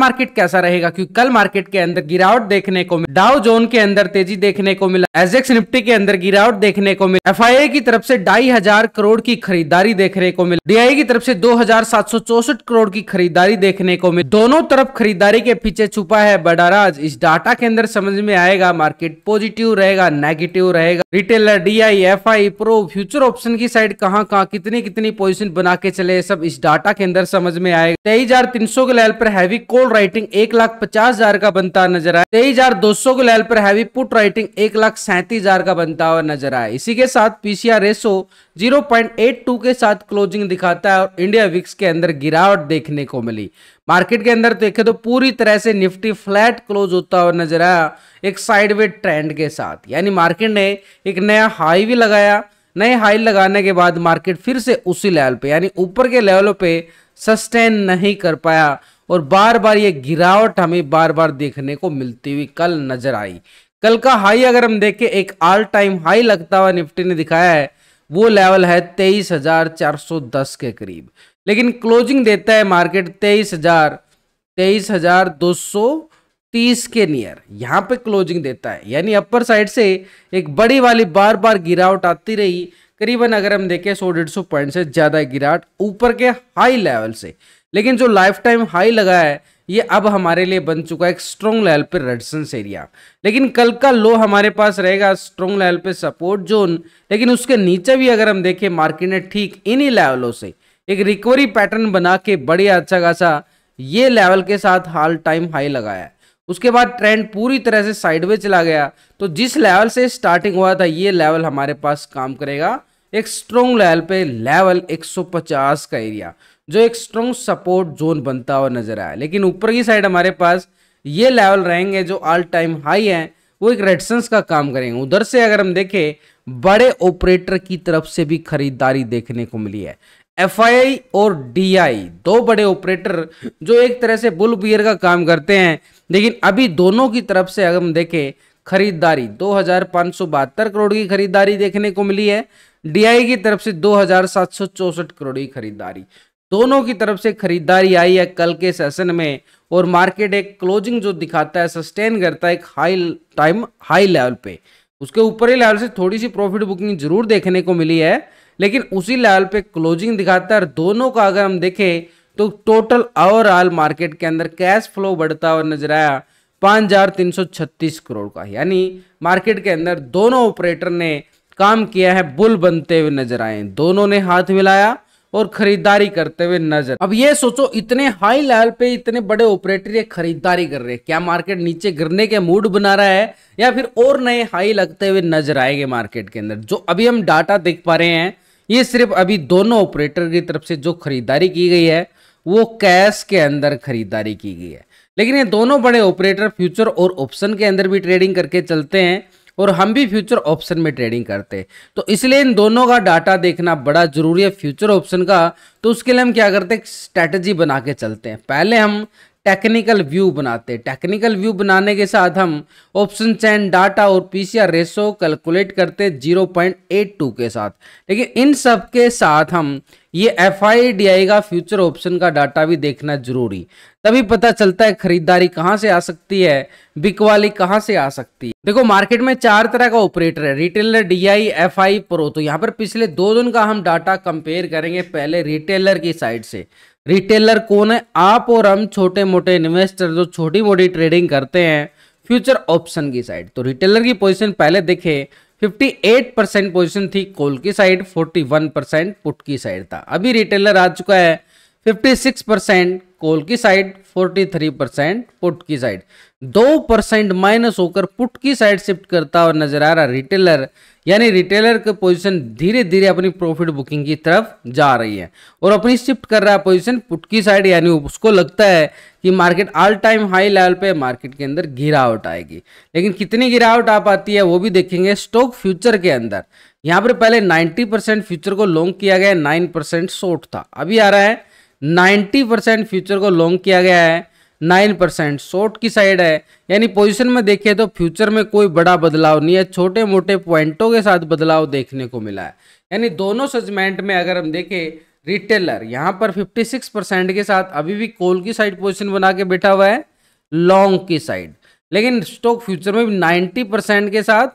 Market कैसा रहेगा, क्योंकि कल मार्केट के अंदर गिरावट देखने को मिला, डाउ जोन के अंदर तेजी देखने को मिला, एसएक्स निफ्टी के अंदर गिरावट देखने को मिला, एफआईआई की तरफ से 2,500 करोड़ की खरीदारी देखने को मिला, डीआई की तरफ से 2,764 करोड़ की खरीदारी देखने को मिली। दोनों तरफ खरीदारी के पीछे छुपा है बड़ा राज। इस डाटा के अंदर समझ में आएगा मार्केट पॉजिटिव रहेगा, नेगेटिव रहेगा, retailer, DI, FI, pro, future option की साइड कहां कहां कितनी कितनी पोजीशन बना के चले, सब इस डाटा के अंदर समझ में आएगा। 23,300 के लेवल पर हैवी कॉल राइटिंग 1,50,000 का बनता नजर आया। 23,200 के लेवल पर हैवी पुट राइटिंग 1,37,000 का बनता हुआ नजर आया। इसी के साथ पीसीआर रेशो 0.82 के साथ क्लोजिंग दिखाता है और इंडिया विक्स के अंदर गिरावट देखने को मिली। मार्केट के अंदर देखे तो पूरी तरह से निफ्टी फ्लैट क्लोज होता हुआ नजर आया एक साइडवेज ट्रेंड के साथ, यानी मार्केट ने एक नया हाई भी लगाया। नए हाई लगाने के बाद मार्केट फिर से उसी लेवल पे यानी ऊपर के लेवलों पे सस्टेन नहीं कर पाया और बार बार ये गिरावट हमें बार बार देखने को मिलती हुई कल नजर आई। कल का हाई अगर हम देखें, एक ऑल टाइम हाई लगता हुआ निफ्टी ने दिखाया है, वो लेवल है 23,410 के करीब, लेकिन क्लोजिंग देता है मार्केट 23,230 के नियर, यहां पे क्लोजिंग देता है। यानी अपर साइड से एक बड़ी वाली बार बार गिरावट आती रही, करीबन अगर हम देखें 100-150 पॉइंट से ज्यादा गिरावट ऊपर के हाई लेवल से, लेकिन जो लाइफ टाइम हाई लगा है ये अब हमारे लिए बन चुका है एक स्ट्रॉन्ग लेवल पे रेजिस्टेंस एरिया। लेकिन कल का लो हमारे पास रहेगा स्ट्रॉन्ग लेवल पे सपोर्ट जोन, लेकिन उसके नीचे भी अगर हम देखें मार्केट ने ठीक इन्हीं लेवलों से एक रिकवरी पैटर्न बना के बढ़िया अच्छा खासा ये लेवल के साथ हाल टाइम हाई लगाया है। उसके बाद ट्रेंड पूरी तरह से साइडवे चला गया, तो जिस लेवल से स्टार्टिंग हुआ था ये लेवल हमारे पास काम करेगा एक स्ट्रॉन्ग लेवल पे, लेवल 150 का एरिया जो एक स्ट्रॉन्ग सपोर्ट जोन बनता हुआ नजर आया। लेकिन ऊपर की साइड हमारे पास ये लेवल रहेंगे जो ऑल टाइम हाई है, वो एक रेजिस्टेंस का काम करेंगे। उधर से अगर हम देखें बड़े ऑपरेटर की तरफ से भी खरीदारी देखने को मिली है। एफआईआई और डीआई दो बड़े ऑपरेटर जो एक तरह से बुल बियर का काम करते हैं, लेकिन अभी दोनों की तरफ से अगर हम देखें खरीदारी 2,572 करोड़ की खरीदारी देखने को मिली है। डीआई की तरफ से 2,764 करोड़ की खरीदारी, दोनों की तरफ से खरीदारी आई है कल के सेशन में, और मार्केट एक क्लोजिंग जो दिखाता है सस्टेन करता है एक हाई टाइम हाई लेवल पे। उसके ऊपर ही लेवल से थोड़ी सी प्रॉफिट बुकिंग जरूर देखने को मिली है, लेकिन उसी लेवल पे क्लोजिंग दिखाता है। दोनों का अगर हम देखें तो टोटल ओवरऑल मार्केट के अंदर कैश फ्लो बढ़ता हुआ नजर आया 5,336 करोड़ का, यानी मार्केट के अंदर दोनों ऑपरेटर ने काम किया है, बुल बनते हुए नजर आए, दोनों ने हाथ मिलाया और खरीदारी करते हुए नजर। अब ये सोचो इतने हाई लेवल पे इतने बड़े ऑपरेटर ये खरीदारी कर रहे हैं, क्या मार्केट नीचे गिरने के मूड बना रहा है या फिर और नए हाई लगते हुए नजर आएंगे मार्केट के अंदर? जो अभी हम डाटा देख पा रहे हैं ये सिर्फ अभी दोनों ऑपरेटर की तरफ से जो खरीदारी की गई है वो कैश के अंदर खरीदारी की गई है, लेकिन ये दोनों बड़े ऑपरेटर फ्यूचर और ऑप्शन के अंदर भी ट्रेडिंग करके चलते हैं और हम भी फ्यूचर ऑप्शन में ट्रेडिंग करते हैं, तो इसलिए इन दोनों का डाटा देखना बड़ा जरूरी है फ्यूचर ऑप्शन का। तो उसके लिए हम क्या करते हैं, स्ट्रैटेजी बना के चलते हैं। पहले हम टेक्निकल व्यू बनाते हैं, टेक्निकल व्यू बनाने के साथ हम ऑप्शन चैन डाटा और पीसीआर रेशो कैलकुलेट करते 0.82 के साथ, लेकिन इन सब के साथ हम ये एफआईडीआई का फ्यूचर ऑप्शन का डाटा भी देखना जरूरी, तभी पता चलता है खरीदारी कहां से आ सकती है, बिकवाली कहां से आ सकती है। देखो मार्केट में 4 तरह का ऑपरेटर है, रिटेलर, डीआई, एफआई, प्रो। तो यहाँ पर पिछले 2 दिन का हम डाटा कंपेयर करेंगे। पहले रिटेलर की साइड से, रिटेलर कौन है? आप और हम छोटे मोटे इन्वेस्टर जो छोटी मोटी ट्रेडिंग करते हैं फ्यूचर ऑप्शन की साइड। तो रिटेलर की पोजीशन पहले देखे 58% पोजीशन थी कॉल की साइड, 41% पुट की साइड था। अभी रिटेलर आ चुका है 56% कॉल की साइड, 43% पुट की साइड। 2% माइनस होकर पुट की साइड शिफ्ट करता हुआ नजर आ रहा रिटेलर, यानी रिटेलर की पोजीशन धीरे धीरे अपनी प्रॉफिट बुकिंग की तरफ जा रही है और अपनी शिफ्ट कर रहा है पोजीशन पुट की साइड, यानी उसको लगता है कि market all time high level पे मार्केट के अंदर गिरावट आएगी। लेकिन कितनी गिरावट आ पाती है वो भी देखेंगे स्टॉक फ्यूचर के अंदर। यहाँ पर पहले 90% फ्यूचर को लॉन्ग किया गया, 9% शॉर्ट था। अभी आ रहा है 90% फ्यूचर को लॉन्ग किया गया है, 9% शॉर्ट की साइड है। यानी पोजीशन में देखें तो फ्यूचर में कोई बड़ा बदलाव नहीं है, छोटे मोटे पॉइंटों के साथ बदलाव देखने को मिला है। यानी दोनों सेगमेंट में अगर हम देखें रिटेलर यहाँ पर 56% के साथ अभी भी कॉल की साइड पोजीशन बना के बैठा हुआ है लॉन्ग की साइड, लेकिन स्टॉक फ्यूचर में भी 90% के साथ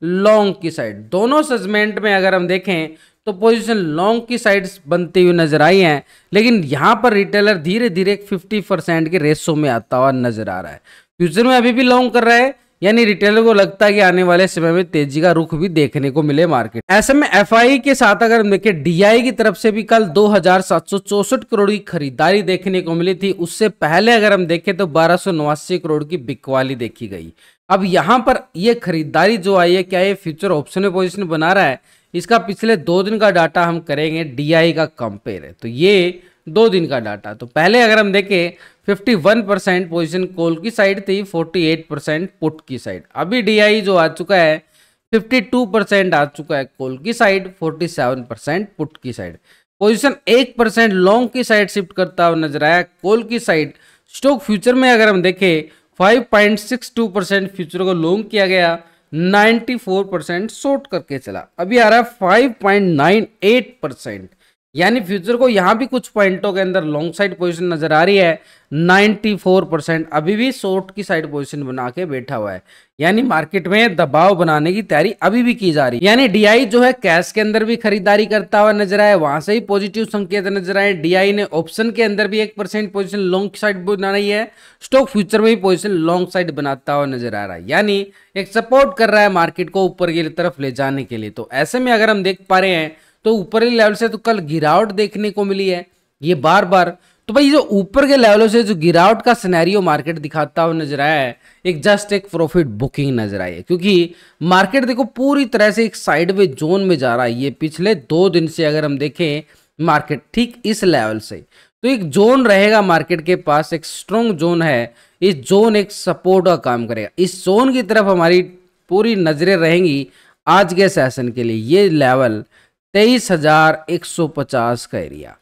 लॉन्ग की साइड। दोनों सेगमेंट में अगर हम देखें तो पोजीशन लॉन्ग की साइड बनती हुई नजर आई है, लेकिन यहाँ पर रिटेलर धीरे धीरे एक 50% के रेशो में आता हुआ नजर आ रहा है। फ्यूचर में अभी भी लॉन्ग कर रहा है, यानी रिटेलर को लगता है कि आने वाले समय में तेजी का रुख भी देखने को मिले मार्केट। ऐसे में एफआई के साथ अगर हम देखें, डीआई की तरफ से भी कल 2764 करोड़ की खरीदारी देखने को मिली थी। उससे पहले अगर हम देखें तो 1289 करोड़ की बिकवाली देखी गई। अब यहां पर ये खरीदारी जो आई है, क्या ये फ्यूचर ऑप्शन में पोजिशन बना रहा है? इसका पिछले 2 दिन का डाटा हम करेंगे, डीआई का कंपेयर है तो ये 2 दिन का डाटा। तो पहले अगर हम देखें 51% पोजीशन कॉल की साइड थी, 48% पुट की साइड। अभी डीआई जो आ चुका है 52% आ चुका है कॉल की साइड, 47% पुट की साइड। पोजीशन 1% लॉन्ग की साइड शिफ्ट करता हुआ नजर आया कॉल की साइड। स्टॉक फ्यूचर में अगर हम देखें 5.62% फ्यूचर को लॉन्ग किया गया, 94% शॉर्ट करके चला। अभी आ रहा है 5.98%, यानी फ्यूचर को यहां भी कुछ पॉइंटों के अंदर लॉन्ग साइड पोजीशन नजर आ रही है। 94% अभी भी शॉर्ट की साइड पोजीशन बना के बैठा हुआ है, यानी मार्केट में दबाव बनाने की तैयारी अभी भी की जा रही है। यानी डीआई जो है कैश के अंदर भी खरीदारी करता हुआ नजर आया, वहां से ही पॉजिटिव संकेत नजर आए। डीआई ने ऑप्शन के अंदर भी 1% पोजीशन लॉन्ग साइड बनाई है, स्टॉक फ्यूचर में भी पोजीशन लॉन्ग साइड बनाता हुआ नजर आ रहा है, यानी एक सपोर्ट कर रहा है मार्केट को ऊपर की तरफ ले जाने के लिए। तो ऐसे में अगर हम देख पा रहे हैं तो ऊपरी लेवल से तो कल गिरावट देखने को मिली है ये बार बार। तो भाई जो ऊपर के लेवलों से जो गिरावट का सिनेरियो मार्केट दिखाता हुआ नजर आया है, एक जस्ट एक प्रॉफिट बुकिंग नजर आई है, क्योंकि मार्केट देखो पूरी तरह से एक साइडवे जोन में जा रहा है। ये पिछले 2 दिन से अगर हम देखें मार्केट ठीक इस लेवल से, तो एक जोन रहेगा मार्केट के पास, एक स्ट्रॉन्ग जोन है। इस जोन एक सपोर्ट का काम करेगा, इस जोन की तरफ हमारी पूरी नजरें रहेंगी आज के सेशन के लिए। ये लेवल 23,150 का एरिया,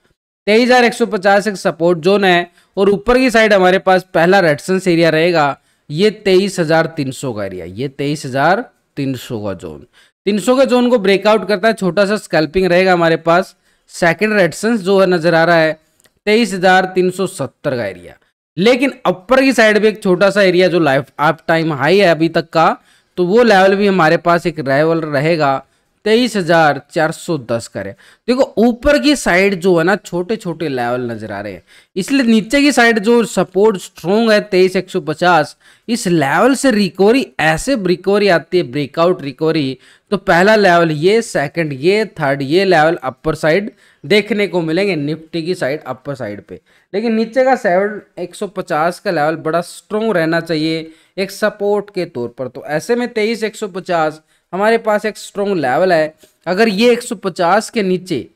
23,150 एक सपोर्ट जोन है, और ऊपर की साइड हमारे पास पहला रेजिस्टेंस एरिया रहेगा ये 23,300 का एरिया, ये 23,300 का जोन। 300 के जोन को ब्रेकआउट करता है, छोटा सा स्कैल्पिंग रहेगा हमारे पास। सेकंड रेजिस्टेंस जो है नजर आ रहा है 23,370 का एरिया, लेकिन अपर की साइड में एक छोटा सा एरिया जो लाइफ आप टाइम हाई है अभी तक का, तो वो लेवल भी हमारे पास एक लेवल रहेगा 23,410 करे। देखो ऊपर की साइड जो है ना छोटे छोटे लेवल नजर आ रहे हैं, इसलिए नीचे की साइड जो सपोर्ट स्ट्रॉन्ग है 23,150, इस लेवल से रिकवरी, ऐसे रिकवरी आती है ब्रेकआउट रिकवरी, तो पहला लेवल ये, सेकंड ये, थर्ड ये लेवल अपर साइड देखने को मिलेंगे निफ्टी की साइड अपर साइड पे। लेकिन नीचे का 150 का लेवल बड़ा स्ट्रॉन्ग रहना चाहिए एक सपोर्ट के तौर पर। तो ऐसे में 23,150 हमारे पास एक स्ट्रॉन्ग लेवल है। अगर ये 150 के नीचे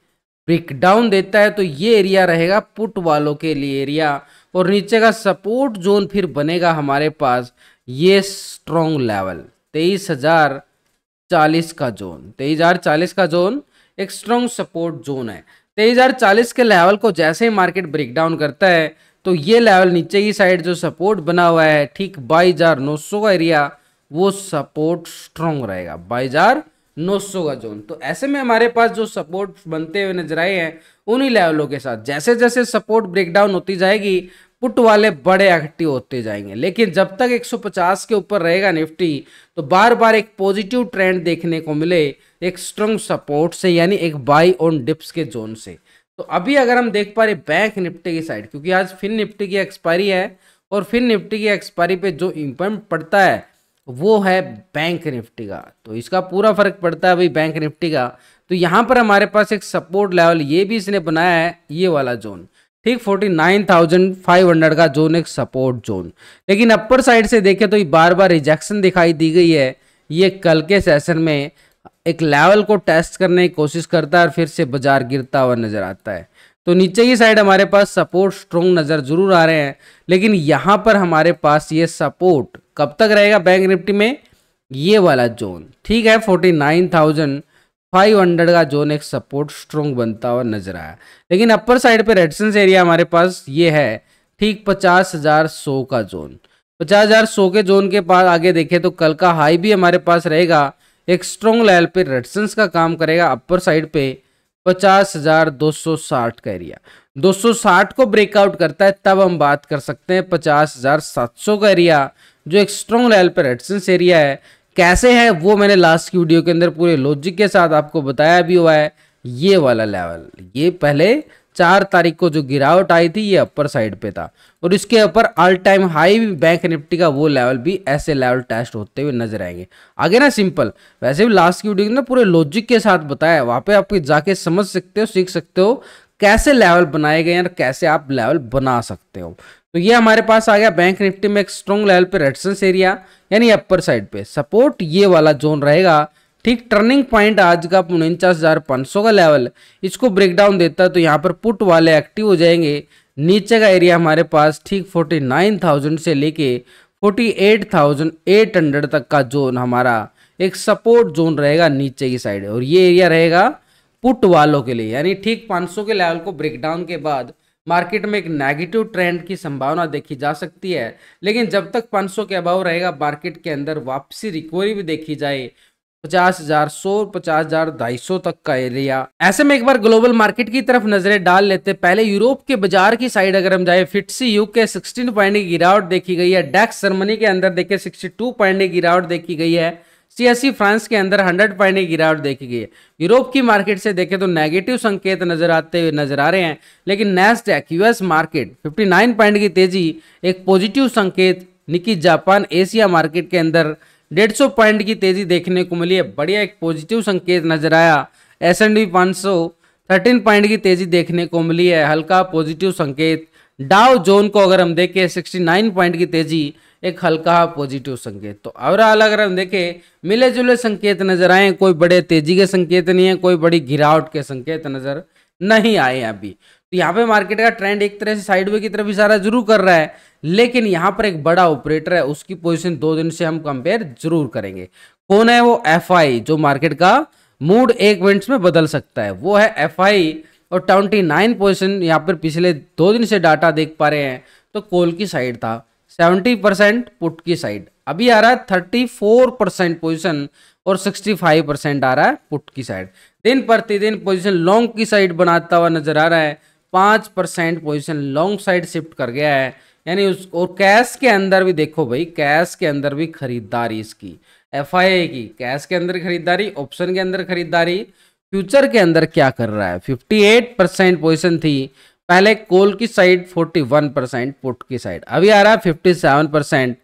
ब्रेकडाउन देता है तो ये एरिया रहेगा पुट वालों के लिए एरिया, और नीचे का सपोर्ट जोन फिर बनेगा हमारे पास ये स्ट्रॉन्ग लेवल 23,040 का जोन। 23,040 का जोन एक स्ट्रॉन्ग सपोर्ट जोन है। 23,040 के लेवल को जैसे ही मार्केट ब्रेकडाउन करता है तो ये लेवल नीचे की साइड जो सपोर्ट बना हुआ है ठीक 22,900 का एरिया, वो सपोर्ट स्ट्रॉन्ग रहेगा 22,900 का जोन। तो ऐसे में हमारे पास जो सपोर्ट बनते हुए नजर आए हैं उन्हीं लेवलों के साथ जैसे जैसे सपोर्ट ब्रेकडाउन होती जाएगी पुट वाले बड़े एक्टिव होते जाएंगे। लेकिन जब तक 150 के ऊपर रहेगा निफ्टी तो बार बार एक पॉजिटिव ट्रेंड देखने को मिले एक स्ट्रॉन्ग सपोर्ट से, यानी एक बाई ऑन डिप्स के जोन से। तो अभी अगर हम देख पा रहे बैंक निफ्टी की साइड, क्योंकि आज फिन निफ्टी की एक्सपायरी है और फिन निफ्टी की एक्सपायरी पे जो इम्पैक्ट पड़ता है वो है बैंक निफ्टी का, तो इसका पूरा फर्क पड़ता है भाई बैंक निफ्टी का। तो यहाँ पर हमारे पास एक सपोर्ट लेवल ये भी इसने बनाया है, ये वाला जोन ठीक 49,500 का जोन एक सपोर्ट जोन। लेकिन अपर साइड से देखें तो ये बार बार रिजेक्शन दिखाई दी गई है। ये कल के सेशन में एक लेवल को टेस्ट करने की कोशिश करता है और फिर से बाजार गिरता हुआ नजर आता है। तो नीचे की साइड हमारे पास सपोर्ट स्ट्रॉन्ग नजर जरूर आ रहे हैं, लेकिन यहाँ पर हमारे पास ये सपोर्ट कब तक रहेगा बैंक निफ्टी में, ये वाला जोन ठीक है 49,500 का जोन एक सपोर्ट स्ट्रॉन्ग बनता हुआ नजर आया। लेकिन अपर साइड पे रेजिस्टेंस एरिया हमारे पास ये है ठीक 50,100 का जोन। 50,100 के जोन के पास आगे देखें तो कल का हाई भी हमारे पास रहेगा, एक स्ट्रॉन्ग लेवल पे रेजिस्टेंस का काम करेगा अपर साइड पे 50,260 का एरिया 260 को ब्रेकआउट करता है, तब हम बात कर सकते हैं 50,700 का एरिया, जो एक स्ट्रॉन्ग लेवल पर रेजिस्टेंस एरिया है। कैसे है वो मैंने लास्ट की वीडियो के अंदर पूरे लॉजिक के साथ आपको बताया भी हुआ है। ये वाला लेवल, ये पहले 4 तारीख को जो गिरावट आई थी ये अपर साइड पे था, और इसके ऊपर all time high bank Nifty का वो लेवल भी ऐसे लेवल टेस्ट होते हुए नजर आएंगे। आगे ना सिंपल, वैसे भी लास्ट की वीडियो में ना पूरे लॉजिक के साथ बताया, वहां पे आप जाके समझ सकते हो, सीख सकते हो कैसे लेवल बनाए गए और कैसे आप लेवल बना सकते हो। तो ये हमारे पास आ गया बैंक निफ्टी में एक स्ट्रॉन्ग लेवल पे रेजिस्टेंस एरिया यानी अपर साइड पे सपोर्ट, ये वाला जोन रहेगा। ठीक टर्निंग पॉइंट आज का 49,500 का लेवल, इसको ब्रेकडाउन देता है तो यहाँ पर पुट वाले एक्टिव हो जाएंगे। नीचे का एरिया हमारे पास ठीक 49,000 से लेके 48,800 तक का जोन हमारा एक सपोर्ट जोन रहेगा नीचे की साइड, और ये एरिया रहेगा पुट वालों के लिए। यानी ठीक 500 के लेवल को ब्रेकडाउन के बाद मार्केट में एक नेगेटिव ट्रेंड की संभावना देखी जा सकती है, लेकिन जब तक 500 के अबाव रहेगा मार्केट के अंदर वापसी रिकवरी भी देखी जाए 50,100 50,250 तक का एरिया। ऐसे में एक बार ग्लोबल मार्केट की तरफ नजरें डाल लेते। पहले यूरोप के बाजार की साइड अगर हम जाए, फिट्सी यूके 16 पॉइंट की गिरावट देखी गई है। डेक्स जर्मनी के अंदर देखे 62 पॉइंट की गिरावट देखी गई है। सीएससी फ्रांस के अंदर 100 पॉइंट की गिरावट देखी गई है। यूरोप की मार्केट से देखें तो नेगेटिव संकेत नजर आते हुए नजर आ रहे हैं, लेकिन नैस्डैक यूएस मार्केट 59 पॉइंट की तेजी एक पॉजिटिव संकेत। निकी जापान एशिया मार्केट के अंदर 150 पॉइंट की तेजी देखने को मिली है, बढ़िया एक पॉजिटिव संकेत नजर आया। S&P 500 13 पॉइंट की तेजी देखने को मिली है, हल्का पॉजिटिव संकेत। डाउ जोन को अगर हम देखें 69 पॉइंट की तेजी, एक हल्का पॉजिटिव संकेत। तो ओवरऑल अगर हम देखें मिले जुले संकेत नजर आए, कोई बड़े तेजी के संकेत नहीं है, कोई बड़ी गिरावट के संकेत नजर नहीं आए हैं अभी। तो यहाँ पे मार्केट का ट्रेंड एक तरह से साइडवे की तरफ इशारा जरूर कर रहा है, लेकिन यहाँ पर एक बड़ा ऑपरेटर है, उसकी पोजीशन 2 दिन से हम कंपेयर जरूर करेंगे। कौन है वो? FI, जो मार्केट का मूड 1 मिनट में बदल सकता है, वो है FI। और 29 पोजीशन यहाँ पर पिछले 2 दिन से डाटा देख पा रहे हैं तो कॉल की साइड था, 70% पुट की साइड। अभी आ रहा है 34% पोजीशन और 65% आ रहा है पुट की साइड। दिन प्रतिदिन पोजीशन लॉन्ग की साइड बनाता हुआ नजर आ रहा है, 5% पोजीशन लॉन्ग साइड शिफ्ट कर गया है। यानी उस और कैश के अंदर भी देखो भाई, कैश के अंदर भी खरीदारी इसकी FI की, कैश के अंदर खरीदारी, ऑप्शन के अंदर खरीदारी। फ्यूचर के अंदर क्या कर रहा है? 58% पोजीशन थी पहले कॉल की साइड, 41% पुट की साइड। अभी आ रहा है 57%,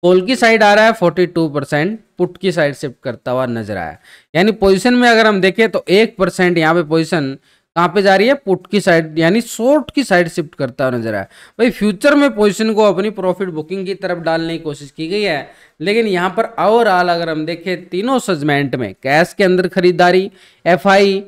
कॉल की साइड आ रहा है 42%, पुट की साइड शिफ्ट करता हुआ नजर आया। यानी पोजीशन में अगर हम देखें तो 1% यहाँ पे पोजीशन कहाँ पे जा रही है? पुट की साइड, यानी शॉर्ट की साइड शिफ्ट करता हुआ नजर आया। भाई फ्यूचर में पोजीशन को अपनी प्रॉफिट बुकिंग की तरफ डालने की कोशिश की गई है, लेकिन यहाँ पर ओवरऑल अगर हम देखें तीनों सेगमेंट में कैश के अंदर खरीदारी, FI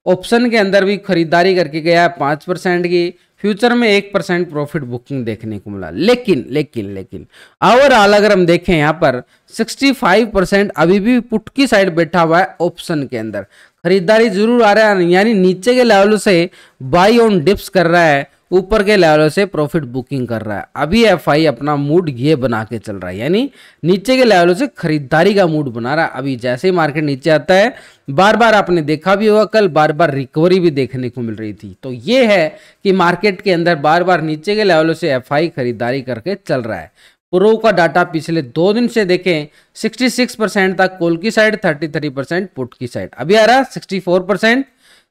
ऑप्शन के अंदर भी खरीदारी करके गया है 5% की, फ्यूचर में 1% प्रॉफिट बुकिंग देखने को मिला। लेकिन ओवरऑल अगर हम देखें यहाँ पर 65% अभी भी पुट की साइड बैठा हुआ है। ऑप्शन के अंदर खरीदारी जरूर आ रहा है, यानी नीचे के लेवल से बाई ऑन डिप्स कर रहा है, ऊपर के लेवल से प्रॉफिट बुकिंग कर रहा है। अभी FI अपना मूड ये बना के चल रहा है, यानी नीचे के लेवल से खरीदारी का मूड बना रहा है। अभी जैसे ही मार्केट नीचे आता है, बार बार आपने देखा भी होगा, कल बार बार रिकवरी भी देखने को मिल रही थी। तो ये है कि मार्केट के अंदर बार बार नीचे के लेवल से FI खरीदारी करके चल रहा है। प्रो का डाटा पिछले 2 दिन से देखें 66% तक कॉल की साइड, 33% पुट की साइड। अभी आ रहा 64%,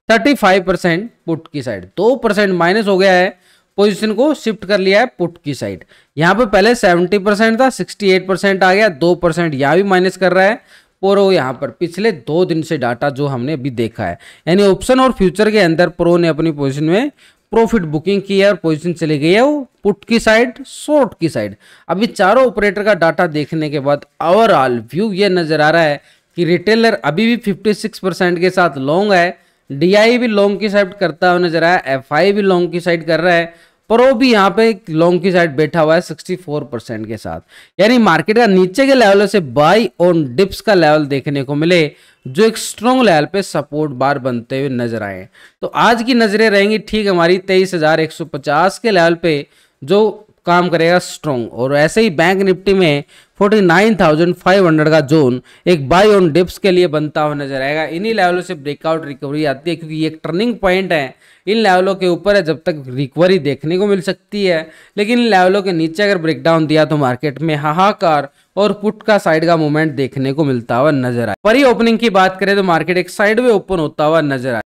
35% पुट की साइड। 2% माइनस हो गया है, पोजीशन को शिफ्ट कर लिया है पुट की साइड। यहाँ पे पहले 70% था, 68% आ गया, 2% यहाँ भी माइनस कर रहा है। प्रो यहाँ पर पिछले 2 दिन से डाटा जो हमने अभी देखा है, यानी ऑप्शन और फ्यूचर के अंदर प्रो ने अपनी पोजीशन में प्रॉफिट बुकिंग की है और पोजीशन चली गई है वो पुट की साइड, शॉर्ट की साइड। अभी चारों ऑपरेटर का डाटा देखने के बाद ओवरऑल व्यू ये नजर आ रहा है कि रिटेलर अभी भी 56% के साथ लॉन्ग है, DI भी लॉन्ग की साइड करता हुआ नजर आया, FI भी लॉन्ग की साइड कर रहा है, प्रो भी यहाँ पे लॉन्ग की साइड बैठा हुआ है 64% के साथ। यानी मार्केट का नीचे के लेवल से बाई ऑन डिप्स का लेवल देखने को मिले, जो एक स्ट्रॉन्ग लेवल पे सपोर्ट बार बनते हुए नजर आए। तो आज की नजरें रहेंगी ठीक हमारी 23,150 के लेवल पे, जो काम करेगा स्ट्रॉन्ग। और ऐसे ही बैंक निफ्टी में 49,500 का जोन एक बाय ऑन डिप्स के लिए बनता हुआ नजर आएगा। इन्हीं लेवलों से ब्रेकआउट रिकवरी आती है, क्योंकि ये एक टर्निंग पॉइंट है। इन लेवलों के ऊपर है जब तक रिकवरी देखने को मिल सकती है, लेकिन इन लेवलों के नीचे अगर ब्रेकडाउन दिया तो मार्केट में हाहाकार और पुट का साइड का मूवमेंट देखने को मिलता हुआ नजर आए। पर ओपनिंग की बात करें तो मार्केट एक साइड में ओपन होता हुआ नजर आए।